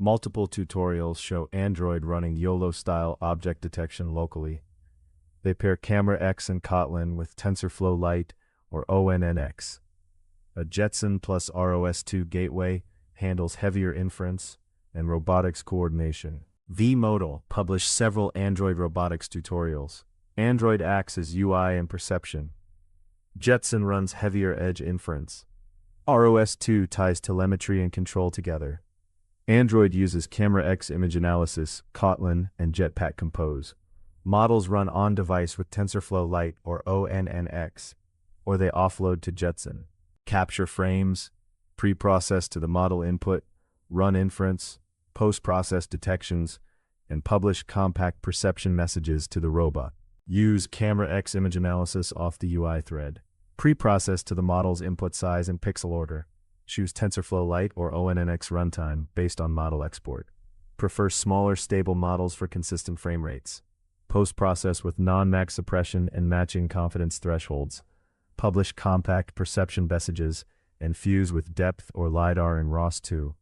Multiple tutorials show Android running YOLO-style object detection locally. They pair CameraX and Kotlin with TensorFlow Lite or ONNX. A Jetson plus ROS2 gateway handles heavier inference and robotics coordination. V-Modal published several Android robotics tutorials. Android acts as UI and perception. Jetson runs heavier edge inference. ROS2 ties telemetry and control together. Android uses CameraX image analysis, Kotlin, and Jetpack Compose. Models run on-device with TensorFlow Lite or ONNX, or they offload to Jetson. Capture frames, pre-process to the model input, run inference, post-process detections, and publish compact perception messages to the robot. Use CameraX image analysis off the UI thread. Pre-process to the model's input size and pixel order. Choose TensorFlow Lite or ONNX runtime based on model export. Prefer smaller, stable models for consistent frame rates. Post-process with non-max suppression and matching confidence thresholds. Publish compact perception messages and fuse with depth or LiDAR in ROS2.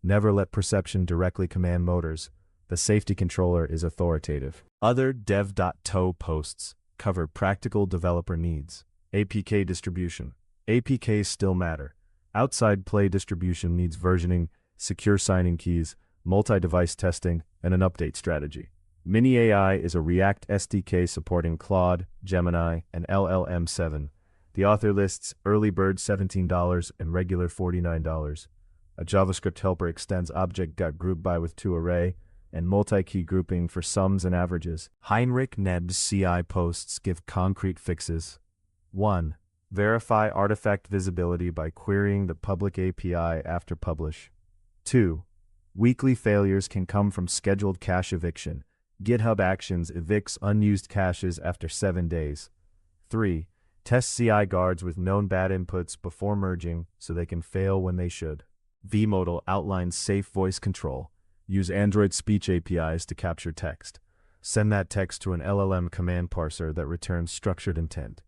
Never let perception directly command motors. The safety controller is authoritative. Other dev.to posts cover practical developer needs. APK distribution. APKs still matter. Outside play distribution needs versioning, secure signing keys, multi-device testing, and an update strategy. Mini AI is a React SDK supporting Claude, Gemini, and LLM7. The author lists early bird $17 and regular $49. A JavaScript helper extends object.groupBy with toArray and multi-key grouping for sums and averages. Heinrich Neb's CI posts give concrete fixes. 1. Verify artifact visibility by querying the public API after publish. 2. Weekly failures can come from scheduled cache eviction. GitHub Actions evicts unused caches after 7 days. 3. Test CI guards with known bad inputs before merging so they can fail when they should. V-Modal outlines safe voice control. Use Android speech APIs to capture text. Send that text to an LLM command parser that returns structured intent.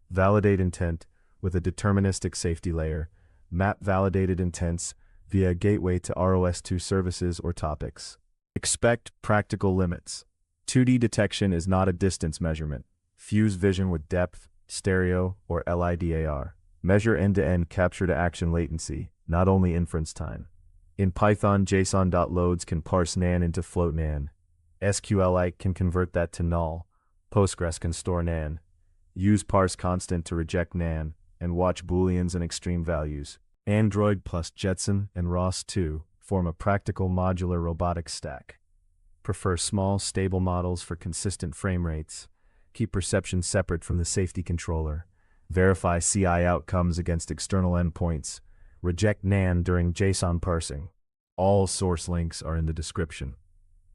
Validate intent with a deterministic safety layer. Map validated intents via gateway to ROS2 services or topics. Expect practical limits. 2D detection is not a distance measurement. Fuse vision with depth, stereo, or LiDAR. Measure end-to-end capture-to-action latency, not only inference time. In Python, JSON.loads can parse NaN into float NaN. SQLite can convert that to null. Postgres can store NaN. Use parse constant to reject NaN, and watch booleans and extreme values. Android plus Jetson and ROS2 form a practical modular robotics stack. Prefer small, stable models for consistent frame rates. Keep perception separate from the safety controller. Verify CI outcomes against external endpoints. Reject NaN during JSON parsing. All source links are in the description.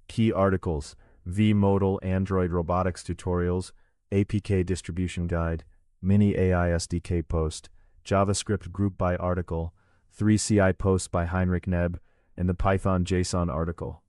Key articles: V-Modal Android Robotics Tutorials, APK Distribution Guide, Mini AI SDK Post, JavaScript Group by article, 3 CI posts by Heinrich Neb, and the Python JSON article.